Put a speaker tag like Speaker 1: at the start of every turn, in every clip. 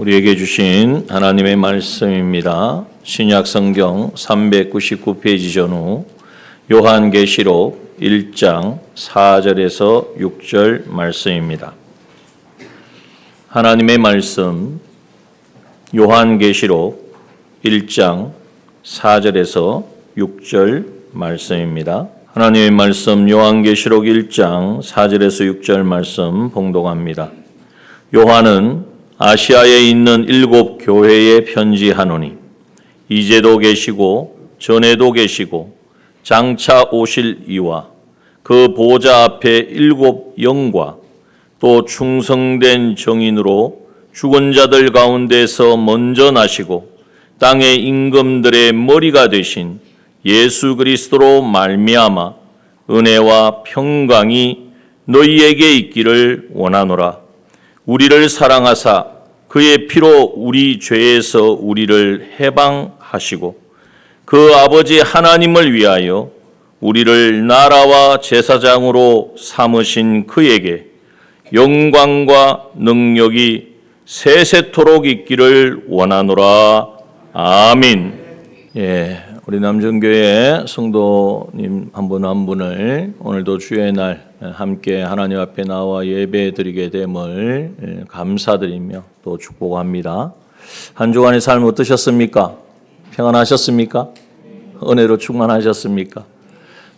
Speaker 1: 우리에게 주신 하나님의 말씀입니다. 신약성경 399페이지 전후 요한계시록 1장 4절에서 6절 말씀입니다. 하나님의 말씀 요한계시록 1장 4절에서 6절 말씀입니다. 하나님의 말씀 요한계시록 1장 4절에서 6절 말씀 봉독합니다. 요한은 아시아에 있는 7 교회에 편지하노니 이제도 계시고 전에도 계시고 장차 오실 이와 그 보좌 앞에 7 영과 또 충성된 정인으로 죽은 자들 가운데서 먼저 나시고 땅의 임금들의 머리가 되신 예수 그리스도로 말미암아 은혜와 평강이 너희에게 있기를 원하노라. 우리를 사랑하사 그의 피로 우리 죄에서 우리를 해방하시고 그 아버지 하나님을 위하여 우리를 나라와 제사장으로 삼으신 그에게 영광과 능력이 세세토록 있기를 원하노라. 아멘. 우리 남정교회 성도님 한 분 한 분을 오늘도 주의 날 함께 하나님 앞에 나와 예배 드리게 됨을 감사드리며 또 축복합니다. 한 주간의 삶 어떠셨습니까? 평안하셨습니까? 은혜로 충만하셨습니까?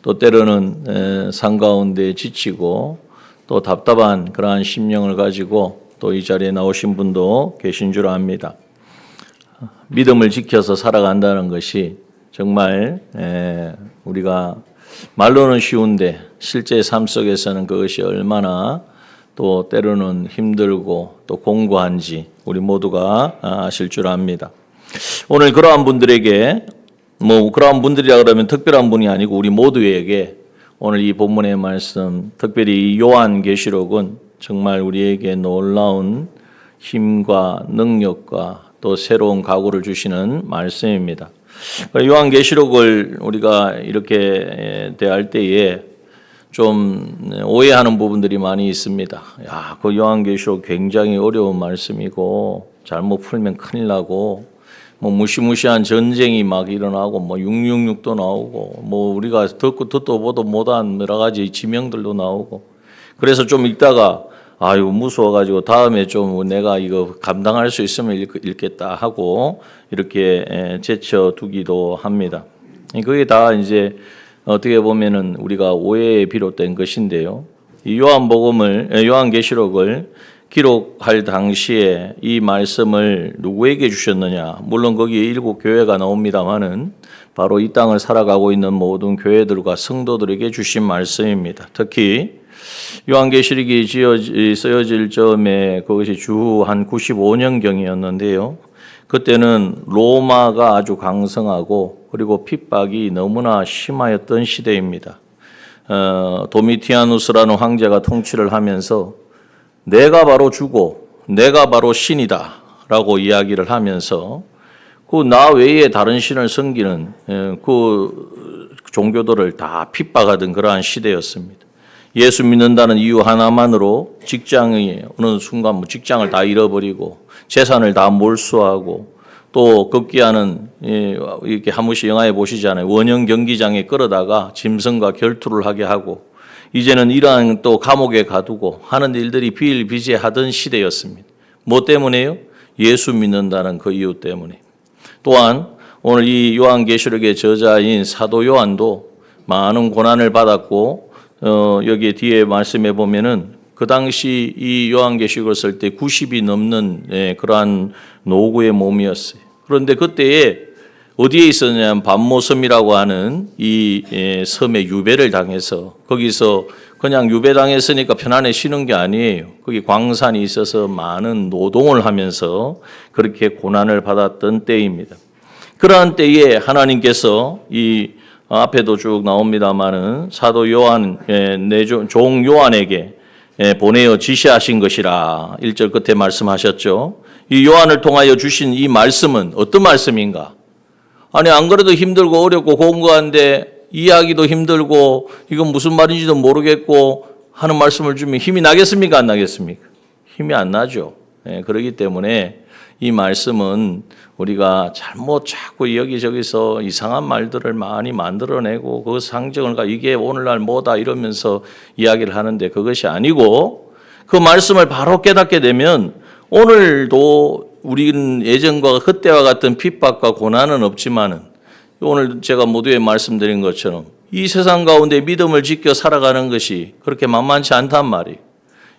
Speaker 1: 또 때로는 산 가운데 지치고 또 답답한 그러한 심령을 가지고 또 이 자리에 나오신 분도 계신 줄 압니다. 믿음을 지켜서 살아간다는 것이 정말 우리가 말로는 쉬운데 실제 삶 속에서는 그것이 얼마나 또 때로는 힘들고 또 공고한지 우리 모두가 아실 줄 압니다. 오늘 그러한 분들에게 그러한 분들이라 그러면 특별한 분이 아니고 우리 모두에게 오늘 이 본문의 말씀 특별히 이 요한계시록은 정말 우리에게 놀라운 힘과 능력과 또 새로운 각오를 주시는 말씀입니다. 요한계시록을 우리가 이렇게 대할 때에 좀 오해하는 부분들이 많이 있습니다. 그 요한계시록 굉장히 어려운 말씀이고 잘못 풀면 큰일 나고 무시무시한 전쟁이 막 일어나고 666도 나오고 우리가 듣도 보도 못한 여러 가지 지명들도 나오고 그래서 좀 읽다가 무서워가지고 다음에 좀 내가 이거 감당할 수 있으면 읽겠다 하고 이렇게 제쳐두기도 합니다. 그게 다 이제 어떻게 보면은 우리가 오해에 비롯된 것인데요. 이 요한계시록을 기록할 당시에 이 말씀을 누구에게 주셨느냐? 물론 거기에 7 교회가 나옵니다만은 바로 이 땅을 살아가고 있는 모든 교회들과 성도들에게 주신 말씀입니다. 특히 요한계시록이 쓰여질 즈음에 그것이 주 한 95년경이었는데요. 그때는 로마가 아주 강성하고 그리고 핍박이 너무나 심하였던 시대입니다. 도미티아누스라는 황제가 통치를 하면서 내가 바로 주고 내가 바로 신이다 라고 이야기를 하면서 그 나 외에 다른 신을 섬기는 그 종교들을 다 핍박하던 그러한 시대였습니다. 예수 믿는다는 이유 하나만으로 직장이 어느 순간 직장을 다 잃어버리고 재산을 다 몰수하고 또 급기야는 이렇게 한 번씩 영화에 보시잖아요. 원형 경기장에 끌어다가 짐승과 결투를 하게 하고 이제는 이러한 또 감옥에 가두고 하는 일들이 비일비재하던 시대였습니다. 뭐 때문에요? 예수 믿는다는 그 이유 때문에. 또한 오늘 이 요한계시록의 저자인 사도 요한도 많은 고난을 받았고 여기 뒤에 말씀해 보면은 그 당시 이 요한계시록을 쓸 때 90이 넘는 그러한 노구의 몸이었어요. 그런데 그때에 어디에 있었냐면 반모섬이라고 하는 이 섬에 유배를 당해서 거기서 그냥 유배당했으니까 편안히 쉬는 게 아니에요. 거기 광산이 있어서 많은 노동을 하면서 그렇게 고난을 받았던 때입니다. 그러한 때에 하나님께서 이 앞에도 쭉 나옵니다마는 사도 요한, 종 요한에게 보내어 지시하신 것이라 1절 끝에 말씀하셨죠. 이 요한을 통하여 주신 이 말씀은 어떤 말씀인가? 안 그래도 힘들고 어렵고 공고한데 이해하기도 힘들고 이건 무슨 말인지도 모르겠고 하는 말씀을 주면 힘이 나겠습니까? 안 나겠습니까? 힘이 안 나죠. 그렇기 때문에 이 말씀은 우리가 잘못 자꾸 여기저기서 이상한 말들을 많이 만들어내고 그 상징을 이게 오늘날 뭐다 이러면서 이야기를 하는데 그것이 아니고 그 말씀을 바로 깨닫게 되면 오늘도 우리는 예전과 그때와 같은 핍박과 고난은 없지만은 오늘 제가 모두에 말씀드린 것처럼 이 세상 가운데 믿음을 지켜 살아가는 것이 그렇게 만만치 않단 말이에요.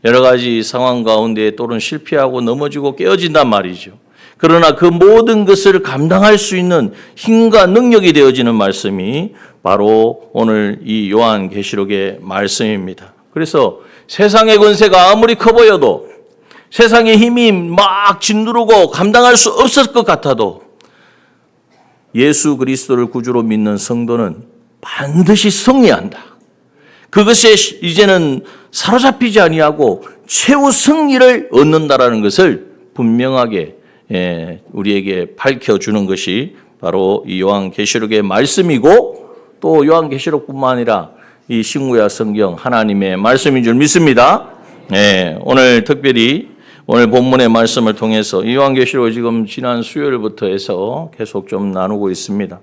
Speaker 1: 여러 가지 상황 가운데 또는 실패하고 넘어지고 깨어진단 말이죠. 그러나 그 모든 것을 감당할 수 있는 힘과 능력이 되어지는 말씀이 바로 오늘 이 요한계시록의 말씀입니다. 그래서 세상의 권세가 아무리 커 보여도 세상의 힘이 막 짓누르고 감당할 수 없을 것 같아도 예수 그리스도를 구주로 믿는 성도는 반드시 승리한다. 그것에 이제는 사로잡히지 아니하고 최후 승리를 얻는다라는 것을 분명하게 우리에게 밝혀주는 것이 바로 이 요한계시록의 말씀이고 또 요한계시록뿐만 아니라 이 신구약 성경 하나님의 말씀인 줄 믿습니다. 오늘 특별히 오늘 본문의 말씀을 통해서 이 요한계시록을 지금 지난 수요일부터 해서 계속 좀 나누고 있습니다.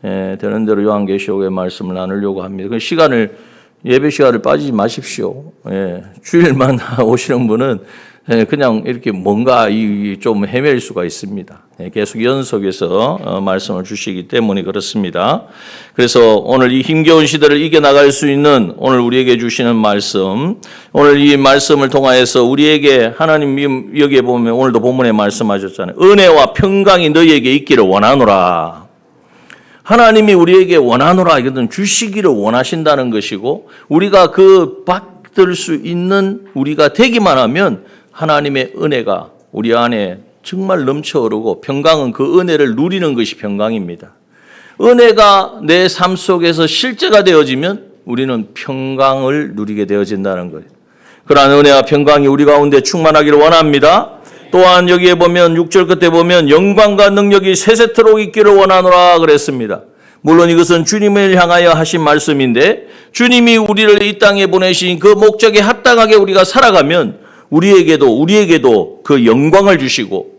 Speaker 1: 되는 대로 요한계시록의 말씀을 나누려고 합니다. 그 시간을 예배 시간을 빠지지 마십시오. 주일만 오시는 분은 그냥 이렇게 뭔가 좀 헤맬 수가 있습니다. 계속 연속해서 말씀을 주시기 때문에 그렇습니다. 그래서 오늘 이 힘겨운 시대를 이겨나갈 수 있는 오늘 우리에게 주시는 말씀, 오늘 이 말씀을 통하여서 우리에게 하나님 여기에 보면 오늘도 본문에 말씀하셨잖아요. 은혜와 평강이 너희에게 있기를 원하노라. 하나님이 우리에게 원하노라 이것은 주시기를 원하신다는 것이고 우리가 그 받을 수 있는 우리가 되기만 하면 하나님의 은혜가 우리 안에 정말 넘쳐오르고 평강은 그 은혜를 누리는 것이 평강입니다. 은혜가 내 삶 속에서 실제가 되어지면 우리는 평강을 누리게 되어진다는 거예요. 그러한 은혜와 평강이 우리 가운데 충만하기를 원합니다. 또한 여기에 보면 6절 끝에 보면 영광과 능력이 세세토록 있기를 원하노라 그랬습니다. 물론 이것은 주님을 향하여 하신 말씀인데 주님이 우리를 이 땅에 보내신 그 목적에 합당하게 우리가 살아가면 우리에게도 그 영광을 주시고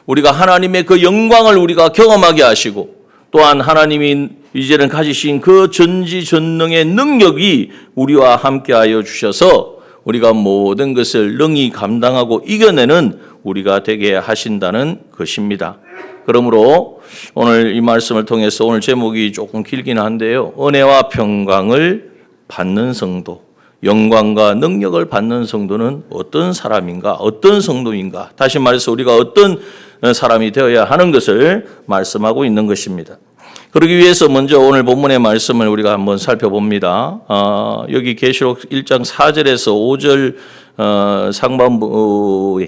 Speaker 1: 우리가 하나님의 그 영광을 우리가 경험하게 하시고 또한 하나님이 이제는 가지신 그 전지전능의 능력이 우리와 함께하여 주셔서 우리가 모든 것을 능히 감당하고 이겨내는 우리가 되게 하신다는 것입니다. 그러므로 오늘 이 말씀을 통해서 오늘 제목이 조금 길긴 한데요. 은혜와 평강을 받는 성도, 영광과 능력을 받는 성도는 어떤 사람인가, 어떤 성도인가. 다시 말해서 우리가 어떤 사람이 되어야 하는 것을 말씀하고 있는 것입니다. 그러기 위해서 먼저 오늘 본문의 말씀을 우리가 한번 살펴봅니다. 여기 계시록 1장 4절에서 5절 상반부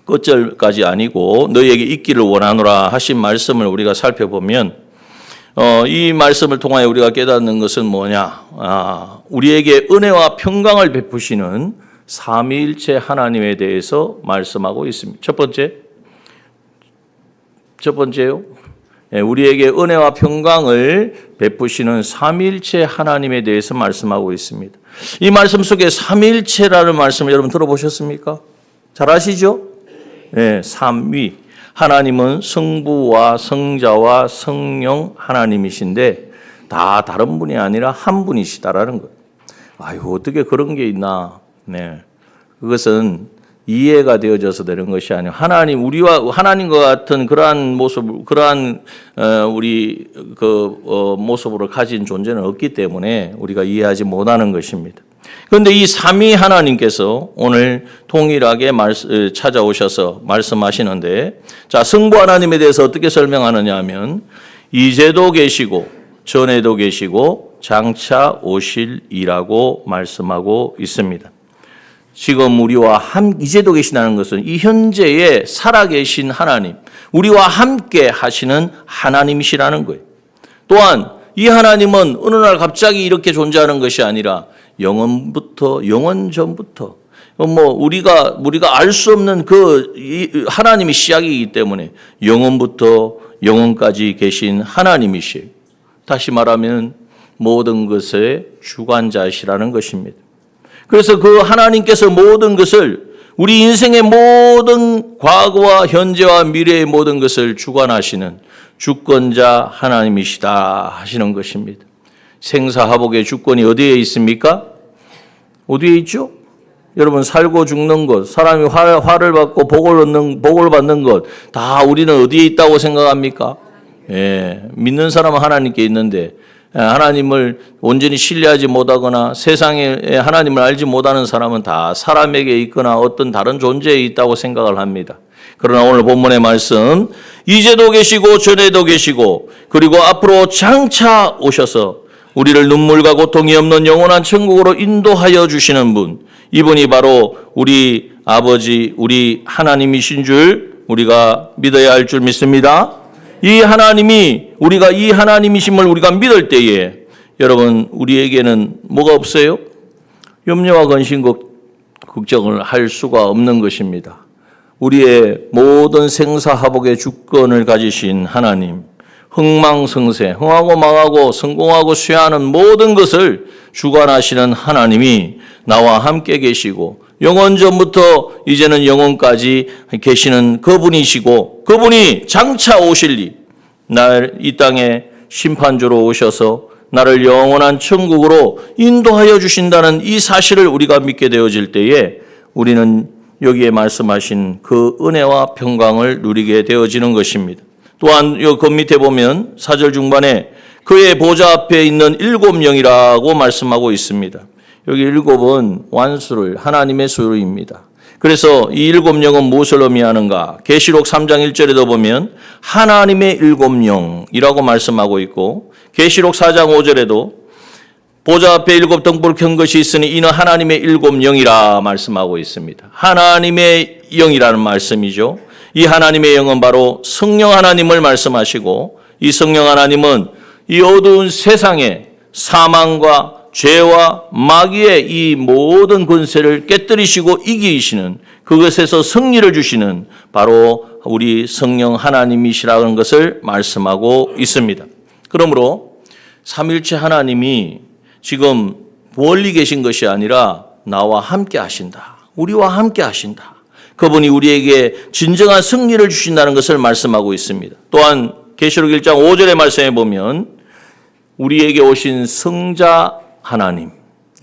Speaker 1: 끝절까지 아니고 너희에게 있기를 원하노라 하신 말씀을 우리가 살펴보면 이 말씀을 통하여 우리가 깨닫는 것은 뭐냐? 우리에게 은혜와 평강을 베푸시는 삼위일체 하나님에 대해서 말씀하고 있습니다. 첫 번째요. 우리에게 은혜와 평강을 베푸시는 삼위일체 하나님에 대해서 말씀하고 있습니다. 이 말씀 속에 삼위일체라는 말씀을 여러분 들어보셨습니까? 잘 아시죠? 삼위. 하나님은 성부와 성자와 성령 하나님이신데 다 다른 분이 아니라 한 분이시다라는 거예요. 아이고 어떻게 그런 게 있나? 그것은 이해가 되어져서 되는 것이 아니라 하나님 우리와 하나님과 같은 그러한 모습, 그러한 우리 모습으로 가진 존재는 없기 때문에 우리가 이해하지 못하는 것입니다. 그런데 이 삼위 하나님께서 오늘 동일하게 찾아오셔서 말씀하시는데, 자, 성부 하나님에 대해서 어떻게 설명하느냐 하면, 이제도 계시고, 전에도 계시고, 장차 오실이라고 말씀하고 있습니다. 지금 우리와 이제도 계시다는 것은 이 현재에 살아계신 하나님, 우리와 함께 하시는 하나님이시라는 거예요. 또한 이 하나님은 어느 날 갑자기 이렇게 존재하는 것이 아니라 영원 전부터 우리가 알 수 없는 그 하나님이 시작이기 때문에 영원부터 영원까지 계신 하나님이시에요. 다시 말하면 모든 것의 주관자이시라는 것입니다. 그래서 그 하나님께서 모든 것을 우리 인생의 모든 과거와 현재와 미래의 모든 것을 주관하시는 주권자 하나님이시다 하시는 것입니다. 생사화복의 주권이 어디에 있습니까? 어디에 있죠? 여러분, 살고 죽는 것, 사람이 화를 받고 복을 받는 것, 다 우리는 어디에 있다고 생각합니까? 믿는 사람은 하나님께 있는데, 하나님을 온전히 신뢰하지 못하거나 세상에 하나님을 알지 못하는 사람은 다 사람에게 있거나 어떤 다른 존재에 있다고 생각을 합니다. 그러나 오늘 본문의 말씀, 이제도 계시고 전에도 계시고 그리고 앞으로 장차 오셔서 우리를 눈물과 고통이 없는 영원한 천국으로 인도하여 주시는 분, 이분이 바로 우리 아버지, 우리 하나님이신 줄 우리가 믿어야 할 줄 믿습니다. 이 하나님이, 우리가 이 하나님이심을 우리가 믿을 때에 여러분, 우리에게는 뭐가 없어요? 염려와 근심, 걱정을 할 수가 없는 것입니다. 우리의 모든 생사화복의 주권을 가지신 하나님, 흥망성쇠, 흥하고 망하고 성공하고 쇠하는 모든 것을 주관하시는 하나님이 나와 함께 계시고 영원 전부터 이제는 영원까지 계시는 그분이시고 그분이 장차 오실 이 땅에 심판주로 오셔서 나를 영원한 천국으로 인도하여 주신다는 이 사실을 우리가 믿게 되어질 때에 우리는 여기에 말씀하신 그 은혜와 평강을 누리게 되어지는 것입니다. 또한 그 밑에 보면 4절 중반에 그의 보좌 앞에 있는 7영이라고 말씀하고 있습니다. 여기 7은 완수를 하나님의 수입니다. 그래서 이 7영은 무엇을 의미하는가? 계시록 3장 1절에도 보면 하나님의 7영이라고 말씀하고 있고 계시록 4장 5절에도 보좌 앞에 7 등불을 켠 것이 있으니 이는 하나님의 7영이라 말씀하고 있습니다. 하나님의 영이라는 말씀이죠. 이 하나님의 영은 바로 성령 하나님을 말씀하시고 이 성령 하나님은 이 어두운 세상에 사망과 죄와 마귀의 이 모든 권세를 깨뜨리시고 이기시는 그것에서 승리를 주시는 바로 우리 성령 하나님이시라는 것을 말씀하고 있습니다. 그러므로 삼일체 하나님이 지금 멀리 계신 것이 아니라 나와 함께 하신다. 우리와 함께 하신다. 그분이 우리에게 진정한 승리를 주신다는 것을 말씀하고 있습니다. 또한 계시록 1장 5절의 말씀에 보면 우리에게 오신 성자 하나님,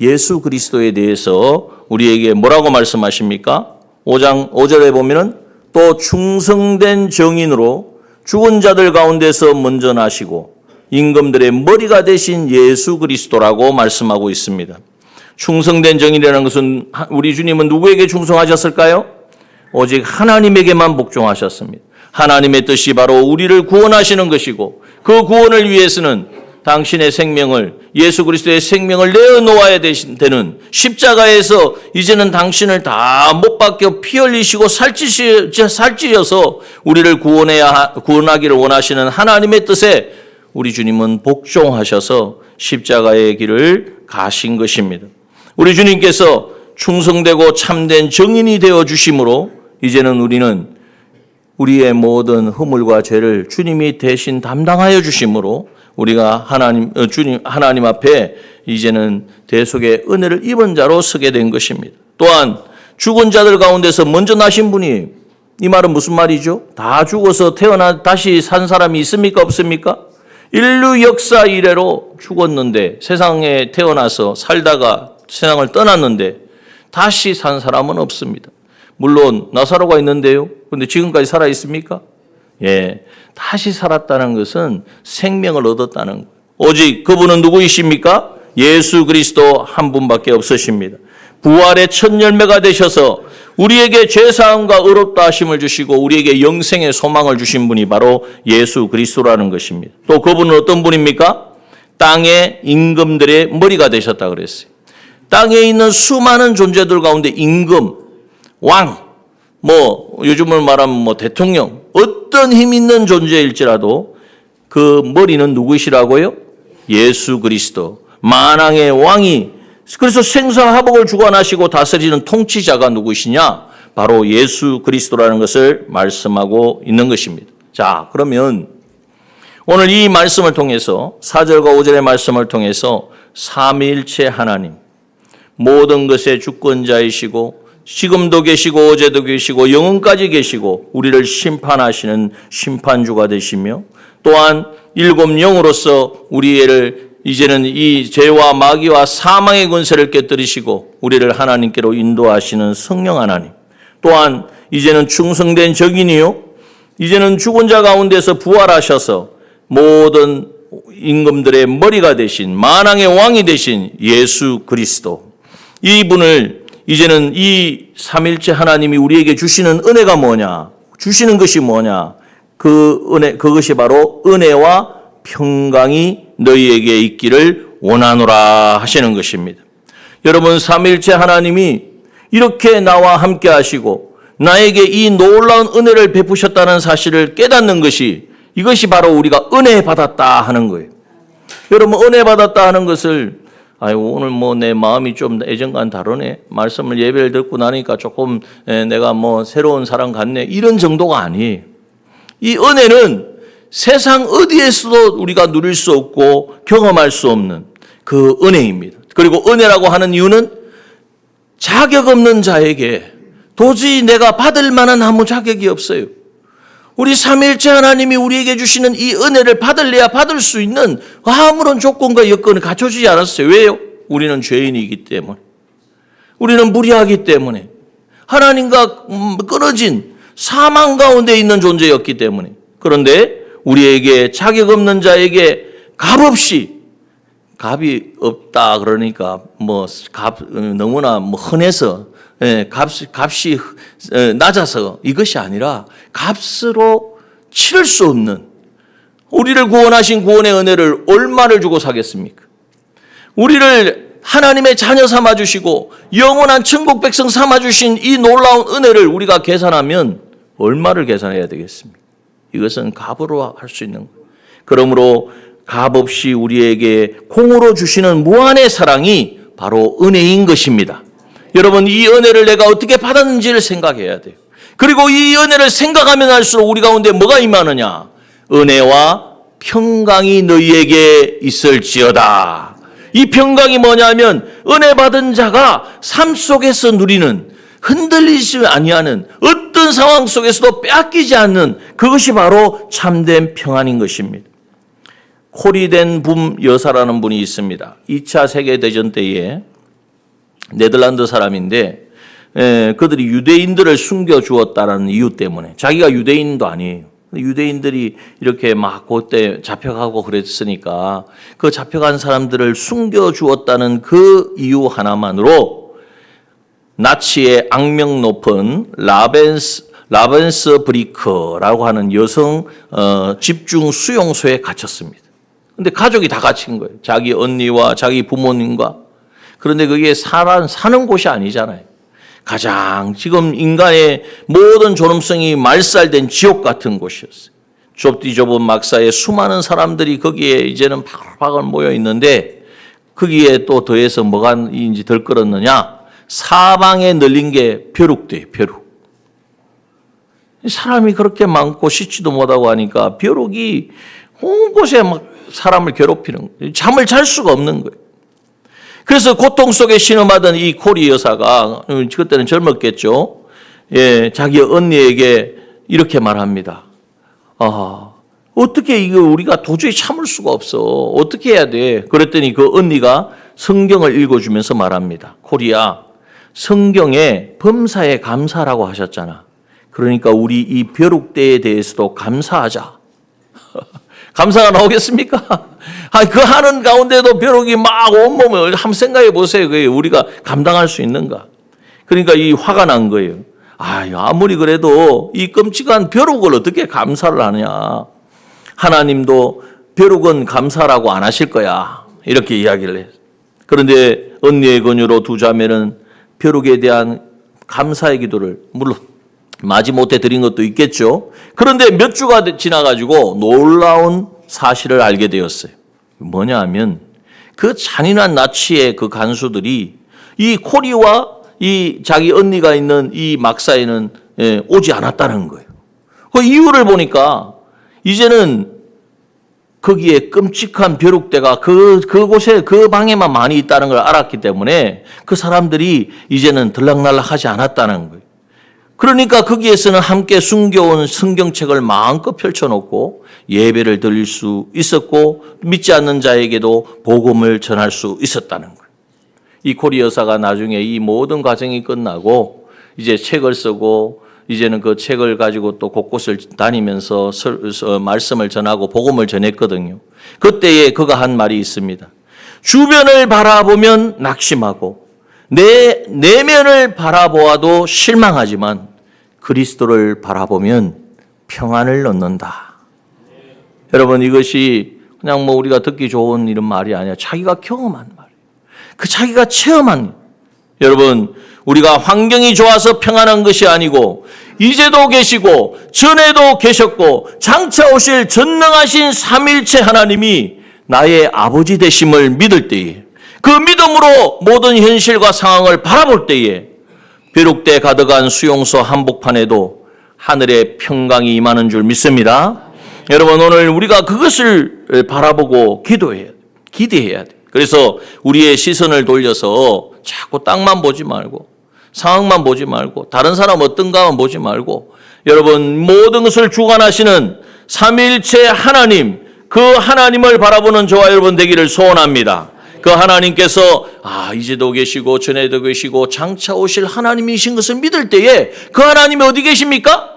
Speaker 1: 예수 그리스도에 대해서 우리에게 뭐라고 말씀하십니까? 5장 5절에 보면은 또 충성된 정인으로 죽은 자들 가운데서 먼저 나시고 임금들의 머리가 되신 예수 그리스도라고 말씀하고 있습니다. 충성된 정인이라는 것은 우리 주님은 누구에게 충성하셨을까요? 오직 하나님에게만 복종하셨습니다. 하나님의 뜻이 바로 우리를 구원하시는 것이고 그 구원을 위해서는 당신의 생명을 예수 그리스도의 생명을 내어놓아야 되는 십자가에서 이제는 당신을 다 못 박혀 피 흘리시고 살찌셔서 우리를 구원하기를 원하시는 하나님의 뜻에 우리 주님은 복종하셔서 십자가의 길을 가신 것입니다. 우리 주님께서 충성되고 참된 정인이 되어 주심으로 이제는 우리는 우리의 모든 허물과 죄를 주님이 대신 담당하여 주심으로 우리가 하나님 앞에 이제는 대속의 은혜를 입은 자로 서게 된 것입니다. 또한 죽은 자들 가운데서 먼저 나신 분이, 이 말은 무슨 말이죠? 다 죽어서 다시 산 사람이 있습니까? 없습니까? 인류 역사 이래로 죽었는데 세상에 태어나서 살다가 세상을 떠났는데 다시 산 사람은 없습니다. 물론 나사로가 있는데요. 그런데 지금까지 살아 있습니까? 예, 다시 살았다는 것은 생명을 얻었다는 거예요. 오직 그분은 누구이십니까? 예수 그리스도 한 분밖에 없으십니다. 부활의 첫 열매가 되셔서 우리에게 죄사함과 의롭다 하심을 주시고 우리에게 영생의 소망을 주신 분이 바로 예수 그리스도라는 것입니다. 또 그분은 어떤 분입니까? 땅의 임금들의 머리가 되셨다 그랬어요. 땅에 있는 수많은 존재들 가운데 임금, 왕, 요즘을 말하면 대통령, 어떤 힘 있는 존재일지라도 그 머리는 누구이시라고요? 예수 그리스도, 만왕의 왕이, 그래서 생사화복을 주관하시고 다스리는 통치자가 누구시냐? 바로 예수 그리스도라는 것을 말씀하고 있는 것입니다. 자, 그러면 오늘 이 말씀을 통해서 4절과 5절의 말씀을 통해서 삼위일체 하나님, 모든 것의 주권자이시고 지금도 계시고 어제도 계시고 영원까지 계시고 우리를 심판하시는 심판주가 되시며 또한 일곱 영으로서 우리를 이제는 이 죄와 마귀와 사망의 권세를 깨뜨리시고 우리를 하나님께로 인도하시는 성령 하나님, 또한 이제는 충성된 적인이요 이제는 죽은 자 가운데서 부활하셔서 모든 임금들의 머리가 되신 만왕의 왕이 되신 예수 그리스도, 이분을 이제는 이 삼일째 하나님이 우리에게 주시는 은혜가 뭐냐, 주시는 것이 뭐냐, 그 은혜, 그것이 바로 은혜와 평강이 너희에게 있기를 원하노라 하시는 것입니다. 여러분, 삼일째 하나님이 이렇게 나와 함께 하시고 나에게 이 놀라운 은혜를 베푸셨다는 사실을 깨닫는 것이, 이것이 바로 우리가 은혜 받았다 하는 거예요. 여러분, 은혜 받았다 하는 것을 오늘 뭐 내 마음이 좀 예전과는 다르네, 말씀을 예배를 듣고 나니까 조금 내가 뭐 새로운 사람 같네, 이런 정도가 아니에요. 이 은혜는 세상 어디에서도 우리가 누릴 수 없고 경험할 수 없는 그 은혜입니다. 그리고 은혜라고 하는 이유는 자격 없는 자에게 도저히 내가 받을 만한 아무 자격이 없어요. 우리 삼위일체 하나님이 우리에게 주시는 이 은혜를 받을래야 받을 수 있는 아무런 조건과 여건을 갖춰주지 않았어요. 왜요? 우리는 죄인이기 때문에, 우리는 무리하기 때문에, 하나님과 끊어진 사망 가운데 있는 존재였기 때문에. 그런데 우리에게 자격 없는 자에게 값없이, 값이 없다 그러니까 너무나 흔해서, 값이 낮아서 이것이 아니라 값으로 치를 수 없는, 우리를 구원하신 구원의 은혜를 얼마를 주고 사겠습니까? 우리를 하나님의 자녀 삼아주시고 영원한 천국 백성 삼아주신 이 놀라운 은혜를 우리가 계산하면 얼마를 계산해야 되겠습니까? 이것은 값으로 할 수 있는 거예요. 그러므로 값없이 우리에게 공으로 주시는 무한의 사랑이 바로 은혜인 것입니다. 여러분, 이 은혜를 내가 어떻게 받았는지를 생각해야 돼요. 그리고 이 은혜를 생각하면 할수록 우리 가운데 뭐가 임하느냐? 은혜와 평강이 너희에게 있을지어다. 이 평강이 뭐냐면 은혜 받은 자가 삶 속에서 누리는, 흔들리지 아니하는, 어떤 상황 속에서도 빼앗기지 않는 그것이 바로 참된 평안인 것입니다. 코리덴 붐 여사라는 분이 있습니다. 2차 세계대전 때에 네덜란드 사람인데 그들이 유대인들을 숨겨주었다는 이유 때문에, 자기가 유대인도 아니에요. 유대인들이 이렇게 막 그때 잡혀가고 그랬으니까 그 잡혀간 사람들을 숨겨주었다는 그 이유 하나만으로 나치의 악명 높은 라벤스 브리크라고 하는 여성 집중 수용소에 갇혔습니다. 근데 가족이 다 갇힌 거예요. 자기 언니와 자기 부모님과. 그런데 그게 사는 곳이 아니잖아요. 가장 지금 인간의 모든 존엄성이 말살된 지옥 같은 곳이었어요. 좁디 좁은 막사에 수많은 사람들이 거기에 이제는 바글바글 모여 있는데, 거기에 또 더해서 뭐가 이제 덜 끌었느냐? 사방에 널린 게 벼룩돼요, 벼룩. 사람이 그렇게 많고 씻지도 못하고 하니까 벼룩이 온 곳에 막 사람을 괴롭히는 거예요. 잠을 잘 수가 없는 거예요. 그래서 고통 속에 신음하던 이 코리 여사가, 그때는 젊었겠죠. 자기 언니에게 이렇게 말합니다. 어떻게 이거 우리가 도저히 참을 수가 없어. 어떻게 해야 돼? 그랬더니 그 언니가 성경을 읽어주면서 말합니다. 코리야, 성경에 범사에 감사라고 하셨잖아. 그러니까 우리 이 벼룩대에 대해서도 감사하자. 감사가 나오겠습니까? 그 하는 가운데도 벼룩이 막 온몸을 한번 생각해 보세요. 그게 우리가 감당할 수 있는가? 그러니까 이 화가 난 거예요. 아무리 그래도 이 끔찍한 벼룩을 어떻게 감사를 하느냐? 하나님도 벼룩은 감사라고 안 하실 거야. 이렇게 이야기를 해요. 그런데 언니의 권유로 두 자매는 벼룩에 대한 감사의 기도를 물론 마지못해 드린 것도 있겠죠. 그런데 몇 주가 지나가지고 놀라운 사실을 알게 되었어요. 뭐냐 하면 그 잔인한 나치의 그 간수들이 이 코리와 이 자기 언니가 있는 이 막사에는 오지 않았다는 거예요. 그 이유를 보니까 이제는 거기에 끔찍한 벼룩대가 그곳에 그 방에만 많이 있다는 걸 알았기 때문에 그 사람들이 이제는 들락날락하지 않았다는 거예요. 그러니까 거기에서는 함께 숨겨온 성경책을 마음껏 펼쳐놓고 예배를 드릴 수 있었고 믿지 않는 자에게도 복음을 전할 수 있었다는 거예요. 이 코리 여사가 나중에 이 모든 과정이 끝나고 이제 책을 쓰고 이제는 그 책을 가지고 또 곳곳을 다니면서 말씀을 전하고 복음을 전했거든요. 그때에 그가 한 말이 있습니다. 주변을 바라보면 낙심하고 내 내면을 바라보아도 실망하지만 그리스도를 바라보면 평안을 얻는다. 여러분 이것이 그냥 뭐 우리가 듣기 좋은 이런 말이 아니라 자기가 경험한 말이에요. 그 자기가 체험한 여러분 우리가 환경이 좋아서 평안한 것이 아니고 이제도 계시고 전에도 계셨고 장차 오실 전능하신 삼일체 하나님이 나의 아버지 되심을 믿을 때에 그 믿음으로 모든 현실과 상황을 바라볼 때에 벼룩대 가득한 수용소 한복판에도 하늘의 평강이 임하는 줄 믿습니다. 여러분 오늘 우리가 그것을 바라보고 기대해야 돼. 그래서 우리의 시선을 돌려서 자꾸 땅만 보지 말고 상황만 보지 말고 다른 사람 어떤가만 보지 말고 여러분 모든 것을 주관하시는 삼위일체 하나님 그 하나님을 바라보는 저와 여러분 되기를 소원합니다. 그 하나님께서 이제도 계시고 전에도 계시고 장차 오실 하나님이신 것을 믿을 때에 그 하나님이 어디 계십니까?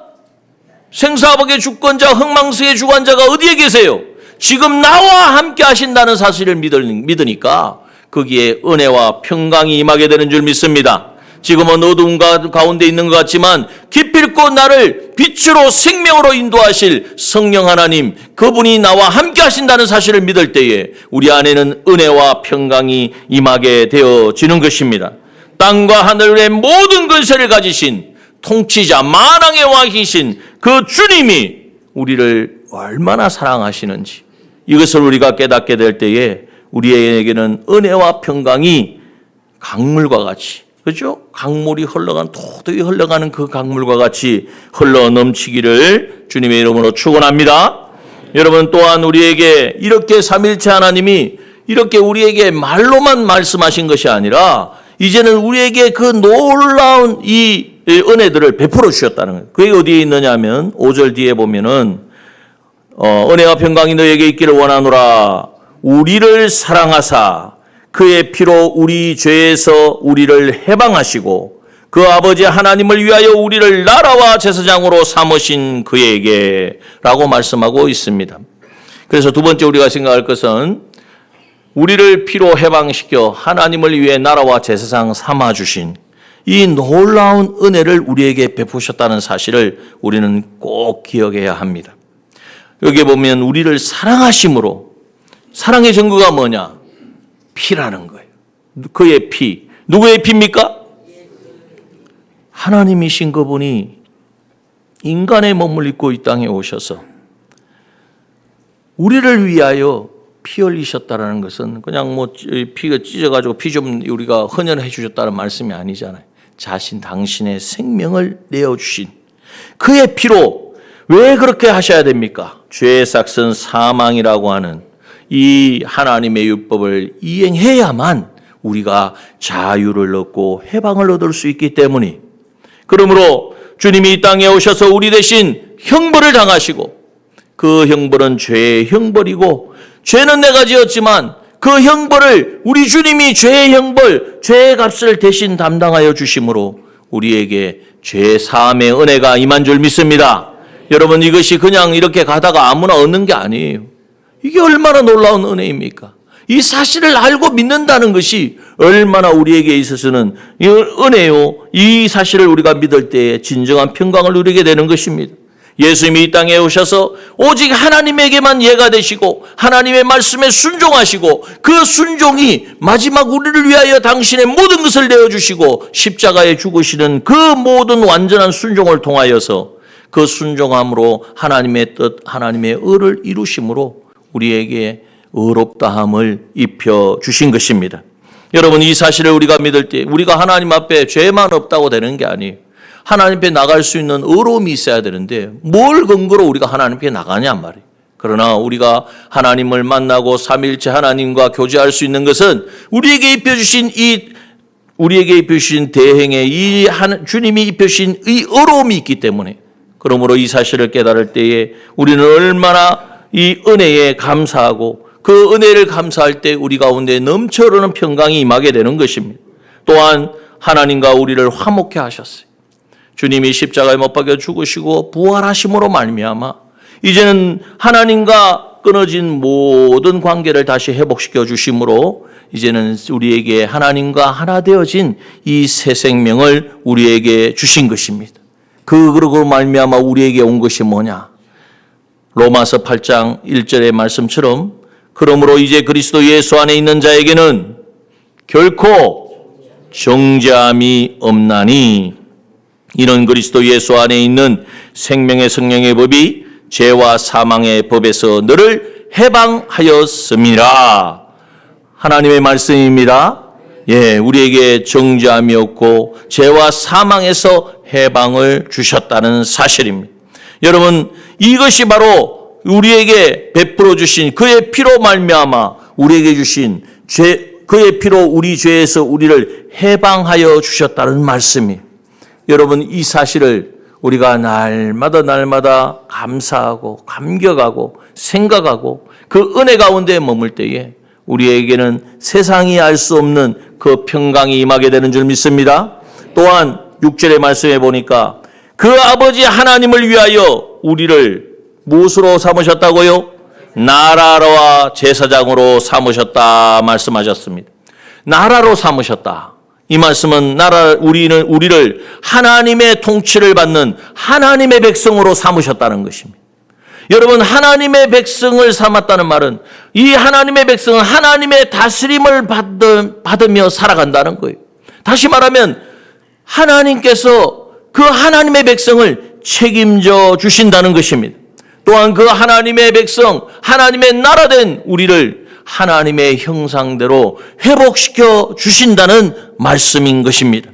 Speaker 1: 생사박의 주권자 흥망스의 주관자가 어디에 계세요? 지금 나와 함께 하신다는 사실을 믿으니까 거기에 은혜와 평강이 임하게 되는 줄 믿습니다. 지금은 어두운 가운데 있는 것 같지만 기필코 나를 빛으로 생명으로 인도하실 성령 하나님 그분이 나와 함께 하신다는 사실을 믿을 때에 우리 안에는 은혜와 평강이 임하게 되어지는 것입니다. 땅과 하늘의 모든 권세를 가지신 통치자 만왕의 왕이신 그 주님이 우리를 얼마나 사랑하시는지 이것을 우리가 깨닫게 될 때에 우리에게는 은혜와 평강이 강물과 같이 그렇죠? 강물이 도덕이 흘러가는 그 강물과 같이 흘러 넘치기를 주님의 이름으로 축원합니다. 여러분 또한 우리에게 이렇게 삼일체 하나님이 이렇게 우리에게 말로만 말씀하신 것이 아니라 이제는 우리에게 그 놀라운 이 은혜들을 베풀어 주셨다는 거예요. 그게 어디에 있느냐 하면 5절 뒤에 보면은 은혜와 평강이 너에게 있기를 원하노라 우리를 사랑하사 그의 피로 우리 죄에서 우리를 해방하시고 그 아버지 하나님을 위하여 우리를 나라와 제사장으로 삼으신 그에게 라고 말씀하고 있습니다. 그래서 두 번째 우리가 생각할 것은 우리를 피로 해방시켜 하나님을 위해 나라와 제사장 삼아주신 이 놀라운 은혜를 우리에게 베푸셨다는 사실을 우리는 꼭 기억해야 합니다. 여기 보면 우리를 사랑하심으로 사랑의 증거가 뭐냐? 피라는 거예요. 그의 피. 누구의 피입니까? 하나님이신 그분이 인간의 몸을 입고 이 땅에 오셔서 우리를 위하여 피 흘리셨다는 것은 그냥 뭐 피가 찢어가지고 피 좀 우리가 헌혈해 주셨다는 말씀이 아니잖아요. 당신의 생명을 내어주신 그의 피로 왜 그렇게 하셔야 됩니까? 죄의 삭은 사망이라고 하는 이 하나님의 율법을 이행해야만 우리가 자유를 얻고 해방을 얻을 수 있기 때문에 그러므로 주님이 이 땅에 오셔서 우리 대신 형벌을 당하시고 그 형벌은 죄의 형벌이고 죄는 내가 지었지만 그 형벌을 우리 주님이 죄의 형벌, 죄의 값을 대신 담당하여 주심으로 우리에게 죄 사함의 은혜가 임한 줄 믿습니다. 여러분 이것이 그냥 이렇게 가다가 아무나 얻는 게 아니에요. 이게 얼마나 놀라운 은혜입니까? 이 사실을 알고 믿는다는 것이 얼마나 우리에게 있어서는 은혜요. 이 사실을 우리가 믿을 때에 진정한 평강을 누리게 되는 것입니다. 예수님이 이 땅에 오셔서 오직 하나님에게만 예가 되시고 하나님의 말씀에 순종하시고 그 순종이 마지막 우리를 위하여 당신의 모든 것을 내어주시고 십자가에 죽으시는 그 모든 완전한 순종을 통하여서 그 순종함으로 하나님의 뜻, 하나님의 의를 이루심으로 우리에게 의롭다함을 입혀주신 것입니다. 여러분 이 사실을 우리가 믿을 때 우리가 하나님 앞에 죄만 없다고 되는 게 아니에요. 하나님 앞에 나갈 수 있는 의로움이 있어야 되는데 뭘 근거로 우리가 하나님 앞에 나가냔 말이에요. 그러나 우리가 하나님을 만나고 삼위일체 하나님과 교제할 수 있는 것은 우리에게 입혀주신 대행에 주님이 입혀주신 이 어려움이 있기 때문에, 그러므로 이 사실을 깨달을 때에 우리는 얼마나 이 은혜에 감사하고 그 은혜를 감사할 때 우리 가운데 넘쳐 흐르는 평강이 임하게 되는 것입니다. 또한 하나님과 우리를 화목케 하셨어요. 주님이 십자가에 못 박혀 죽으시고 부활하심으로 말미암아 이제는 하나님과 끊어진 모든 관계를 다시 회복시켜 주심으로 이제는 우리에게 하나님과 하나 되어진 이 새 생명을 우리에게 주신 것입니다. 그러고 말미암아 우리에게 온 것이 뭐냐? 로마서 8장 1절의 말씀처럼 그러므로 이제 그리스도 예수 안에 있는 자에게는 결코 정죄함이 없나니 이는 그리스도 예수 안에 있는 생명의 성령의 법이 죄와 사망의 법에서 너를 해방하였음이라. 하나님의 말씀입니다. 예, 우리에게 정죄함이 없고 죄와 사망에서 해방을 주셨다는 사실입니다. 여러분, 이것이 바로 우리에게 베풀어 주신 그의 피로 말미암아 우리에게 주신 그의 피로 우리 죄에서 우리를 해방하여 주셨다는 말씀이, 여러분 이 사실을 우리가 날마다 감사하고 감격하고 생각하고 그 은혜 가운데 머물 때에 우리에게는 세상이 알 수 없는 그 평강이 임하게 되는 줄 믿습니다. 또한 6절의 말씀에 보니까 그 아버지 하나님을 위하여 우리를 무엇으로 삼으셨다고요? 나라와 제사장으로 삼으셨다 말씀하셨습니다. 나라로 삼으셨다. 이 말씀은 우리를 하나님의 통치를 받는 하나님의 백성으로 삼으셨다는 것입니다. 여러분, 하나님의 백성을 삼았다는 말은 이 하나님의 백성은 하나님의 다스림을 받으며 살아간다는 거예요. 다시 말하면 하나님께서 그 하나님의 백성을 책임져 주신다는 것입니다. 또한 그 하나님의 백성, 하나님의 나라된 우리를 하나님의 형상대로 회복시켜 주신다는 말씀인 것입니다.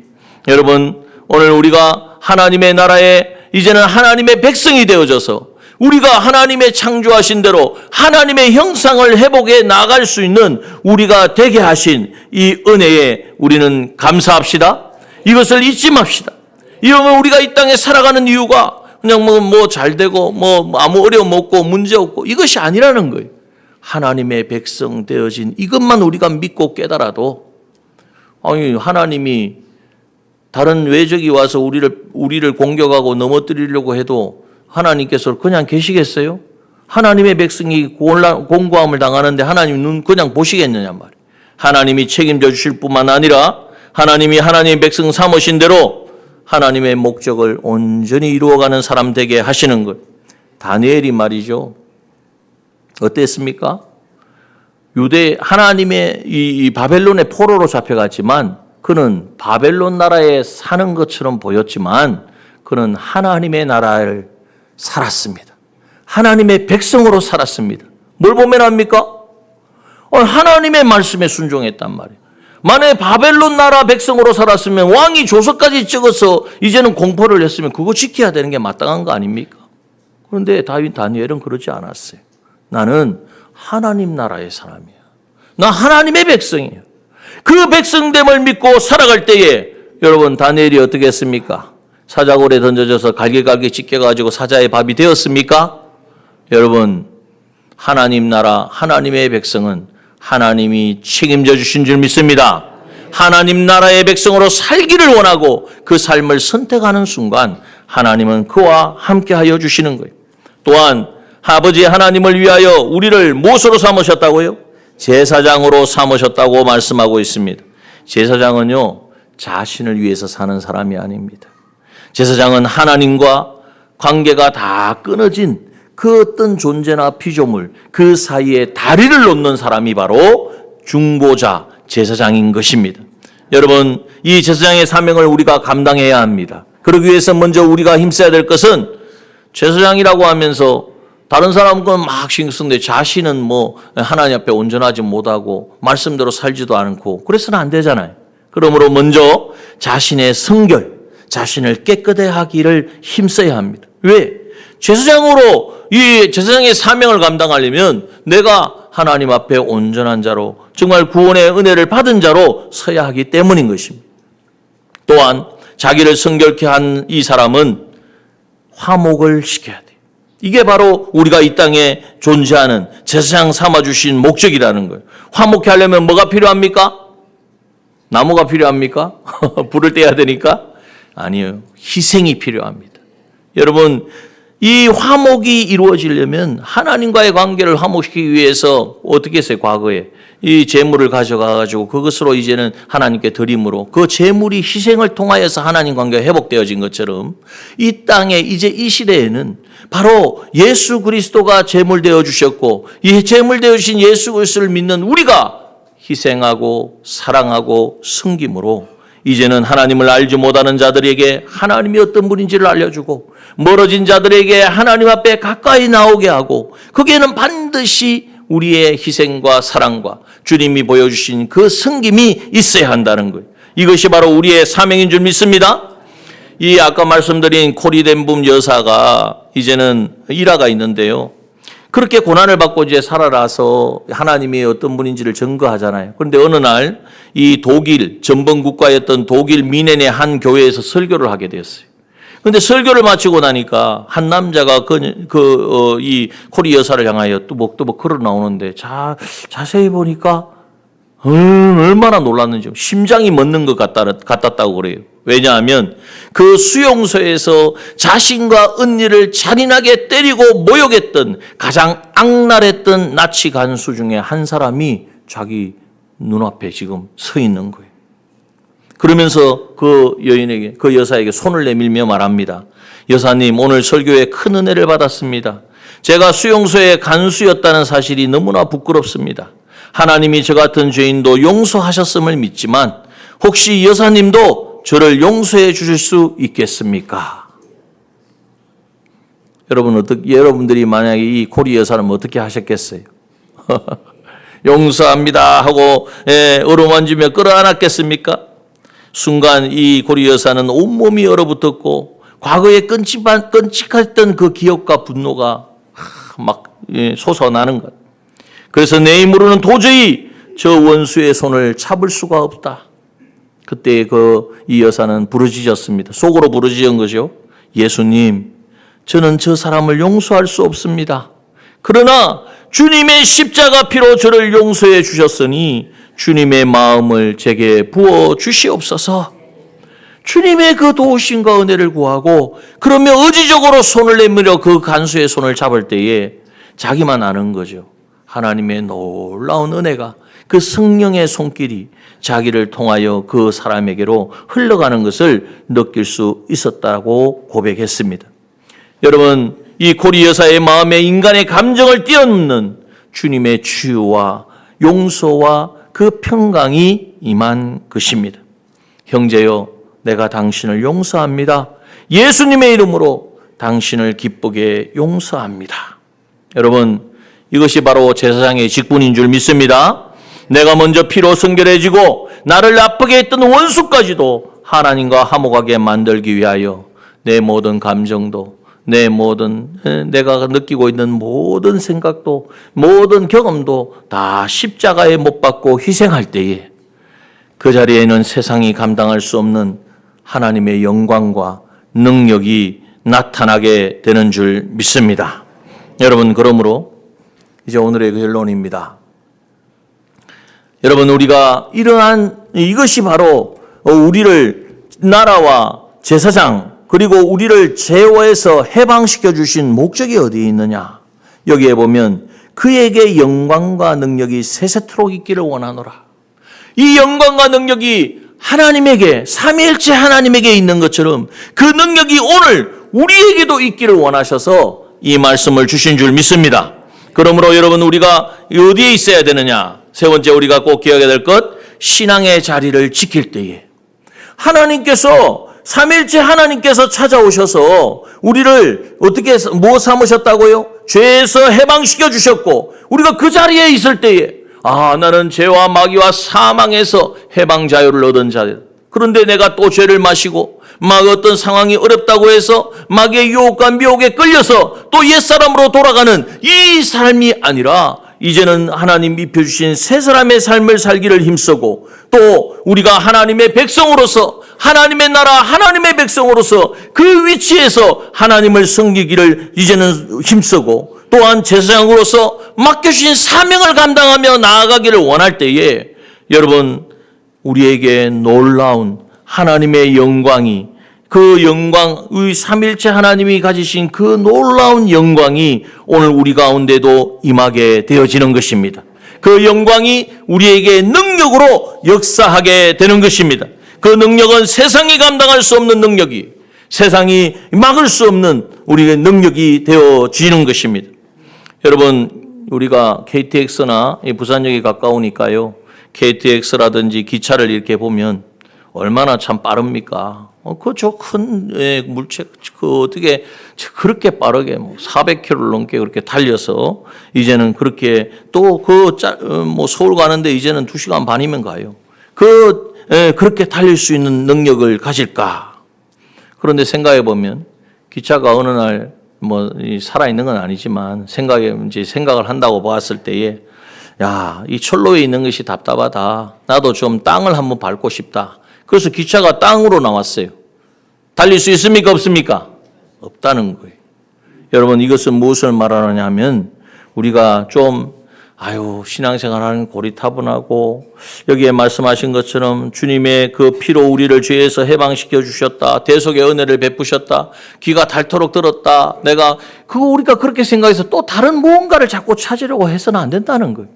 Speaker 1: 여러분, 오늘 우리가 하나님의 나라에 이제는 하나님의 백성이 되어져서 우리가 하나님의 창조하신 대로 하나님의 형상을 회복해 나갈 수 있는 우리가 되게 하신 이 은혜에 우리는 감사합시다. 이것을 잊지 맙시다. 이러면 우리가 이 땅에 살아가는 이유가 그냥 잘 되고 아무 어려움 없고 문제 없고 이것이 아니라는 거예요. 하나님의 백성 되어진 이것만 우리가 믿고 깨달아도, 아니 하나님이 다른 외적이 와서 우리를 공격하고 넘어뜨리려고 해도 하나님께서 그냥 계시겠어요? 하나님의 백성이 공고함을 당하는데 하나님 눈 그냥 보시겠느냐 말이에요. 하나님이 책임져 주실 뿐만 아니라 하나님이 하나님의 백성 삼으신 대로 하나님의 목적을 온전히 이루어가는 사람 되게 하시는 것. 다니엘이 말이죠. 어땠습니까? 하나님의 이 바벨론의 포로로 잡혀갔지만 그는 바벨론 나라에 사는 것처럼 보였지만 그는 하나님의 나라를 살았습니다. 하나님의 백성으로 살았습니다. 뭘 보면 합니까? 하나님의 말씀에 순종했단 말이에요. 만약에 바벨론 나라 백성으로 살았으면 왕이 조서까지 찍어서 이제는 공포를 했으면 그거 지켜야 되는 게 마땅한 거 아닙니까? 그런데 다니엘은 그러지 않았어요. 나는 하나님 나라의 사람이야. 나 하나님의 백성이에요. 그 백성됨을 믿고 살아갈 때에 여러분, 다니엘이 어떻게 했습니까? 사자골에 던져져서 갈기갈기 찢겨가지고 사자의 밥이 되었습니까? 여러분, 하나님 나라, 하나님의 백성은 하나님이 책임져 주신 줄 믿습니다. 하나님 나라의 백성으로 살기를 원하고 그 삶을 선택하는 순간 하나님은 그와 함께하여 주시는 거예요. 또한 아버지 하나님을 위하여 우리를 무엇으로 삼으셨다고요? 제사장으로 삼으셨다고 말씀하고 있습니다. 제사장은요, 자신을 위해서 사는 사람이 아닙니다. 제사장은 하나님과 관계가 다 끊어진 그 어떤 존재나 피조물, 그 사이에 다리를 놓는 사람이 바로 중보자, 제사장인 것입니다. 여러분, 이 제사장의 사명을 우리가 감당해야 합니다. 그러기 위해서 먼저 우리가 힘써야 될 것은 제사장이라고 하면서 다른 사람은 막 신경 쓰는데 자신은 하나님 앞에 온전하지 못하고 말씀대로 살지도 않고 그래서는 안 되잖아요. 그러므로 먼저 자신의 성결, 자신을 깨끗해 하기를 힘써야 합니다. 왜? 제사장으로 이 제사장의 사명을 감당하려면 내가 하나님 앞에 온전한 자로 정말 구원의 은혜를 받은 자로 서야 하기 때문인 것입니다. 또한 자기를 성결케 한 이 사람은 화목을 시켜야 돼요. 이게 바로 우리가 이 땅에 존재하는 제사장 삼아주신 목적이라는 거예요. 화목케 하려면 뭐가 필요합니까? 나무가 필요합니까? 불을 떼야 되니까? 아니요. 희생이 필요합니다. 여러분, 이 화목이 이루어지려면 하나님과의 관계를 화목시키기 위해서 어떻게 했어요? 과거에 이 제물을 가져가가지고 그것으로 이제는 하나님께 드림으로 그 제물이 희생을 통하여서 하나님 관계가 회복되어진 것처럼 이 땅에 이제 이 시대에는 바로 예수 그리스도가 제물되어 주셨고 이 제물되어 주신 예수 그리스도를 믿는 우리가 희생하고 사랑하고 섬김으로 이제는 하나님을 알지 못하는 자들에게 하나님이 어떤 분인지를 알려주고 멀어진 자들에게 하나님 앞에 가까이 나오게 하고 거기에는 반드시 우리의 희생과 사랑과 주님이 보여주신 그 섬김이 있어야 한다는 거예요. 이것이 바로 우리의 사명인 줄 믿습니다. 이 아까 말씀드린 코리덴붐 여사가 이제는 일화가 있는데요. 그렇게 고난을 받고 이제 살아나서 하나님이 어떤 분인지를 증거하잖아요. 그런데 어느 날 이 독일 전범 국가였던 독일 미넨의 한 교회에서 설교를 하게 되었어요. 그런데 설교를 마치고 나니까 한 남자가 이 코리 여사를 향하여 뚜벅뚜벅 걸어 나오는데 자세히 보니까 얼마나 놀랐는지 심장이 멎는 것 같았다고 그래요. 왜냐하면 그 수용소에서 자신과 언니를 잔인하게 때리고 모욕했던 가장 악랄했던 나치 간수 중에 한 사람이 자기 눈앞에 지금 서 있는 거예요. 그러면서 그 여인에게, 그 여사에게 손을 내밀며 말합니다. 여사님, 오늘 설교에 큰 은혜를 받았습니다. 제가 수용소의 간수였다는 사실이 너무나 부끄럽습니다. 하나님이 저 같은 죄인도 용서하셨음을 믿지만 혹시 여사님도 저를 용서해 주실 수 있겠습니까? 여러분들이 만약에 이 코리 여사는 어떻게 하셨겠어요? 용서합니다 하고 어루만지며 끌어안았겠습니까? 순간 이 고리 여사는 온몸이 얼어붙었고 과거에 끔찍했던 그 기억과 분노가 막 솟아나는 것. 그래서 내 힘으로는 도저히 저 원수의 손을 잡을 수가 없다. 그때 이 여사는 부르짖었습니다. 속으로 부르짖은 거죠. 예수님, 저는 저 사람을 용서할 수 없습니다. 그러나 주님의 십자가 피로 저를 용서해 주셨으니 주님의 마음을 제게 부어 주시옵소서. 주님의 그 도우심과 은혜를 구하고 그러면 의지적으로 손을 내밀어 그 간수의 손을 잡을 때에 자기만 아는 거죠. 하나님의 놀라운 은혜가 그 성령의 손길이 자기를 통하여 그 사람에게로 흘러가는 것을 느낄 수 있었다고 고백했습니다. 여러분, 이 고리 여사의 마음에 인간의 감정을 뛰어넘는 주님의 치유와 용서와 그 평강이 임한 것입니다. 형제여, 내가 당신을 용서합니다. 예수님의 이름으로 당신을 기쁘게 용서합니다. 여러분, 이것이 바로 제사장의 직분인 줄 믿습니다. 내가 먼저 피로 성결해지고 나를 아프게 했던 원수까지도 하나님과 화목하게 만들기 위하여 내 모든 감정도 내가 느끼고 있는 모든 생각도 모든 경험도 다 십자가에 못 박고 희생할 때에 그 자리에는 세상이 감당할 수 없는 하나님의 영광과 능력이 나타나게 되는 줄 믿습니다. 여러분, 그러므로 이제 오늘의 결론입니다. 여러분, 우리가 이것이 바로 우리를 나라와 제사장 그리고 우리를 죄에서 해방시켜 주신 목적이 어디에 있느냐? 여기에 보면 그에게 영광과 능력이 세세토록 있기를 원하노라. 이 영광과 능력이 하나님에게, 삼위일체 하나님에게 있는 것처럼 그 능력이 오늘 우리에게도 있기를 원하셔서 이 말씀을 주신 줄 믿습니다. 그러므로 여러분, 우리가 어디에 있어야 되느냐? 세 번째, 우리가 꼭 기억해야 될 것, 신앙의 자리를 지킬 때에 하나님께서, 삼위일체 하나님께서 찾아오셔서 우리를 어떻게 삼으셨다고요? 죄에서 해방시켜 주셨고 우리가 그 자리에 있을 때에 나는 죄와 마귀와 사망에서 해방 자유를 얻은 자다. 그런데 내가 또 죄를 마시고 막 어떤 상황이 어렵다고 해서 마귀의 유혹과 미혹에 끌려서 또 옛사람으로 돌아가는 이 삶이 아니라 이제는 하나님 입혀주신 새 사람의 삶을 살기를 힘쓰고 또 우리가 하나님의 백성으로서 하나님의 나라 하나님의 백성으로서 그 위치에서 하나님을 섬기기를 이제는 힘쓰고 또한 제사장으로서 맡겨주신 사명을 감당하며 나아가기를 원할 때에 여러분 우리에게 놀라운 하나님의 영광이 그 영광, 의 삼일체 하나님이 가지신 그 놀라운 영광이 오늘 우리 가운데도 임하게 되어지는 것입니다. 그 영광이 우리에게 능력으로 역사하게 되는 것입니다. 그 능력은 세상이 감당할 수 없는 능력이, 세상이 막을 수 없는 우리의 능력이 되어지는 것입니다. 여러분, 우리가 KTX나 부산역이 가까우니까요. KTX라든지 기차를 이렇게 보면 얼마나 참 빠릅니까? 저 큰 물체, 어떻게 그렇게 빠르게 400km 넘게 그렇게 달려서 이제는 그렇게 또 서울 가는데 이제는 2시간 반이면 가요. 그렇게 달릴 수 있는 능력을 가질까? 그런데 생각해 보면 기차가 어느 날 살아있는 건 아니지만 생각을 한다고 봤을 때에 야, 이 철로에 있는 것이 답답하다. 나도 좀 땅을 한번 밟고 싶다. 그래서 기차가 땅으로 나왔어요. 달릴 수 있습니까? 없습니까? 없다는 거예요. 여러분 이것은 무엇을 말하느냐 하면 우리가 좀 신앙생활하는 고리타분하고 여기에 말씀하신 것처럼 주님의 그 피로 우리를 죄에서 해방시켜 주셨다. 대속의 은혜를 베푸셨다. 귀가 닳도록 들었다. 우리가 그렇게 생각해서 또 다른 무언가를 자꾸 찾으려고 해서는 안 된다는 거예요.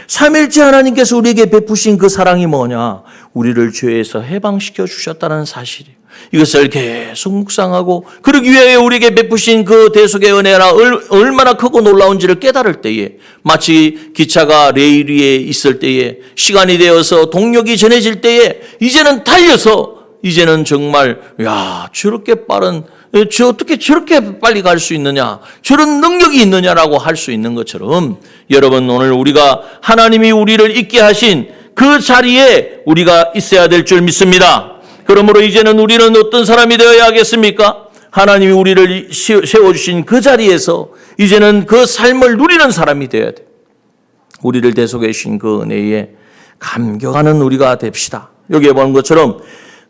Speaker 1: 삼일째 하나님께서 우리에게 베푸신 그 사랑이 뭐냐? 우리를 죄에서 해방시켜 주셨다는 사실이에요. 이것을 계속 묵상하고 그러기 위해 우리에게 베푸신 그 대속의 은혜가 얼마나 크고 놀라운지를 깨달을 때에 마치 기차가 레일 위에 있을 때에 시간이 되어서 동력이 전해질 때에 이제는 달려서 이제는 정말 저렇게 빠른 어떻게 저렇게 빨리 갈 수 있느냐 저런 능력이 있느냐라고 할 수 있는 것처럼 여러분 오늘 우리가 하나님이 우리를 있게 하신 그 자리에 우리가 있어야 될 줄 믿습니다. 그러므로 이제는 우리는 어떤 사람이 되어야 하겠습니까? 하나님이 우리를 세워주신 그 자리에서 이제는 그 삶을 누리는 사람이 되어야 돼. 우리를 대속해 주신 그 은혜에 감격하는 우리가 됩시다. 여기에 보는 것처럼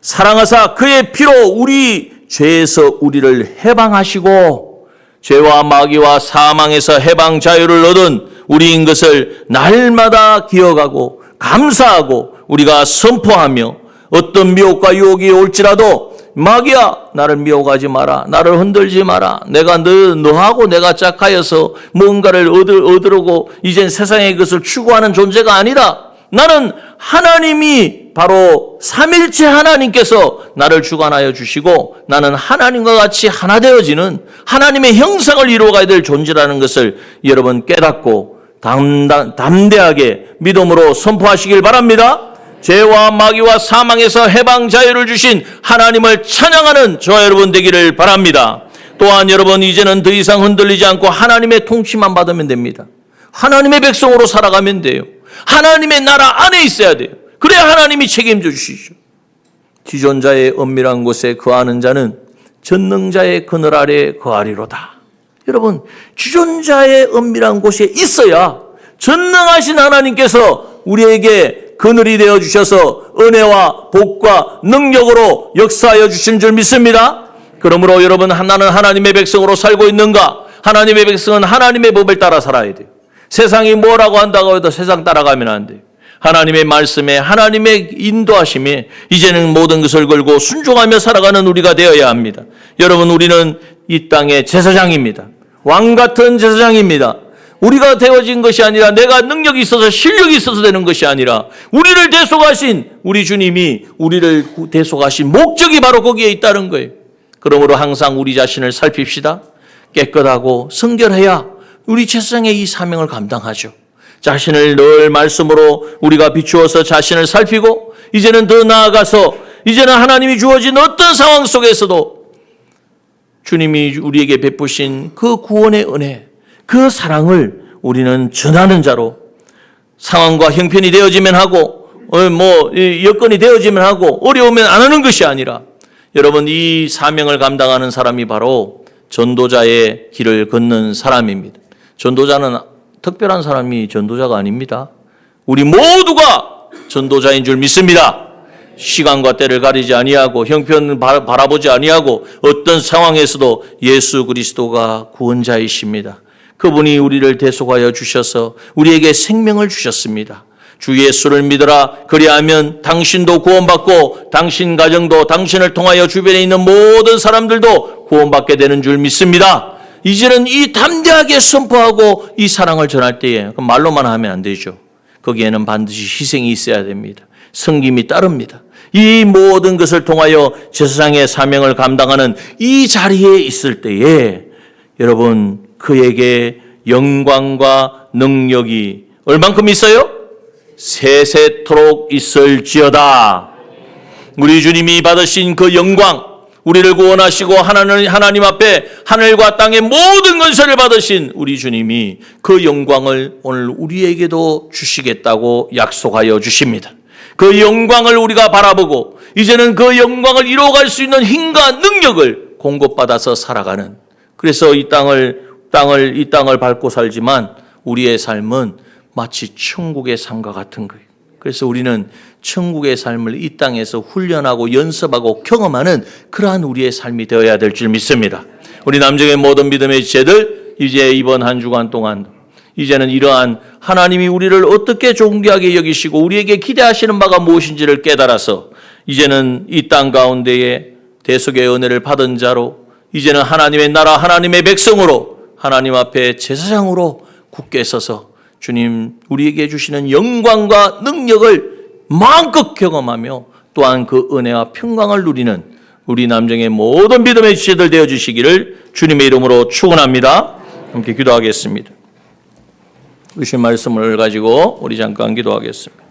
Speaker 1: 사랑하사 그의 피로 우리 죄에서 우리를 해방하시고 죄와 마귀와 사망에서 해방 자유를 얻은 우리인 것을 날마다 기억하고 감사하고 우리가 선포하며 어떤 미혹과 유혹이 올지라도 마귀야 나를 미혹하지 마라. 나를 흔들지 마라. 내가 너하고 내가 짝하여서 뭔가를 얻으려고 이젠 세상의 것을 추구하는 존재가 아니다. 나는 하나님이 바로 삼일체 하나님께서 나를 주관하여 주시고 나는 하나님과 같이 하나 되어지는 하나님의 형상을 이루어가야 될 존재라는 것을 여러분 깨닫고 담대하게 믿음으로 선포하시길 바랍니다. 죄와 마귀와 사망에서 해방 자유를 주신 하나님을 찬양하는 저와 여러분 되기를 바랍니다. 또한 여러분 이제는 더 이상 흔들리지 않고 하나님의 통치만 받으면 됩니다. 하나님의 백성으로 살아가면 돼요. 하나님의 나라 안에 있어야 돼요. 그래야 하나님이 책임져 주시죠. 지존자의 은밀한 곳에 거하는 자는 전능자의 그늘 아래 거하리로다. 여러분 지존자의 은밀한 곳에 있어야 전능하신 하나님께서 우리에게 그늘이 되어 주셔서 은혜와 복과 능력으로 역사하여 주신 줄 믿습니다. 그러므로 여러분 나는 하나님의 백성으로 살고 있는가? 하나님의 백성은 하나님의 법을 따라 살아야 돼요. 세상이 뭐라고 한다고 해도 세상 따라가면 안 돼요. 하나님의 말씀에 하나님의 인도하심에 이제는 모든 것을 걸고 순종하며 살아가는 우리가 되어야 합니다. 여러분 우리는 이 땅의 제사장입니다. 왕 같은 제사장입니다. 우리가 되어진 것이 아니라 내가 능력이 있어서 실력이 있어서 되는 것이 아니라 우리를 대속하신 우리 주님이 우리를 대속하신 목적이 바로 거기에 있다는 거예요. 그러므로 항상 우리 자신을 살핍시다. 깨끗하고 성결해야 우리 제사장의 이 사명을 감당하죠. 자신을 늘 말씀으로 우리가 비추어서 자신을 살피고 이제는 더 나아가서 이제는 하나님이 주어진 어떤 상황 속에서도 주님이 우리에게 베푸신 그 구원의 은혜 그 사랑을 우리는 전하는 자로 상황과 형편이 되어지면 하고 여건이 되어지면 하고 어려우면 안 하는 것이 아니라 여러분 이 사명을 감당하는 사람이 바로 전도자의 길을 걷는 사람입니다. 전도자는 특별한 사람이 전도자가 아닙니다. 우리 모두가 전도자인 줄 믿습니다. 시간과 때를 가리지 아니하고 형편 바라보지 아니하고 어떤 상황에서도 예수 그리스도가 구원자이십니다. 그분이 우리를 대속하여 주셔서 우리에게 생명을 주셨습니다. 주 예수를 믿으라. 그리하면 당신도 구원받고 당신 가정도 당신을 통하여 주변에 있는 모든 사람들도 구원받게 되는 줄 믿습니다. 이제는 이 담대하게 선포하고 이 사랑을 전할 때에 말로만 하면 안 되죠. 거기에는 반드시 희생이 있어야 됩니다. 섬김이 따릅니다. 이 모든 것을 통하여 제사장의 사명을 감당하는 이 자리에 있을 때에 여러분 그에게 영광과 능력이 얼만큼 있어요? 세세토록 있을지어다. 우리 주님이 받으신 그 영광, 우리를 구원하시고 하나님 앞에 하늘과 땅의 모든 권세를 받으신 우리 주님이 그 영광을 오늘 우리에게도 주시겠다고 약속하여 주십니다. 그 영광을 우리가 바라보고 이제는 그 영광을 이루어갈 수 있는 힘과 능력을 공급받아서 살아가는, 그래서 이 땅을 밟고 살지만 우리의 삶은 마치 천국의 삶과 같은 거예요. 그래서 우리는 천국의 삶을 이 땅에서 훈련하고 연습하고 경험하는 그러한 우리의 삶이 되어야 될 줄 믿습니다. 우리 남정의 모든 믿음의 지체들, 이제 이번 한 주간 동안 이제는 이러한 하나님이 우리를 어떻게 존귀하게 여기시고 우리에게 기대하시는 바가 무엇인지를 깨달아서 이제는 이 땅 가운데에 대속의 은혜를 받은 자로 이제는 하나님의 나라 하나님의 백성으로 하나님 앞에 제사장으로 굳게 서서 주님 우리에게 주시는 영광과 능력을 마음껏 경험하며 또한 그 은혜와 평강을 누리는 우리 남정의 모든 믿음의 지체들 되어주시기를 주님의 이름으로 축원합니다. 함께 기도하겠습니다. 주신 말씀을 가지고 우리 잠깐 기도하겠습니다.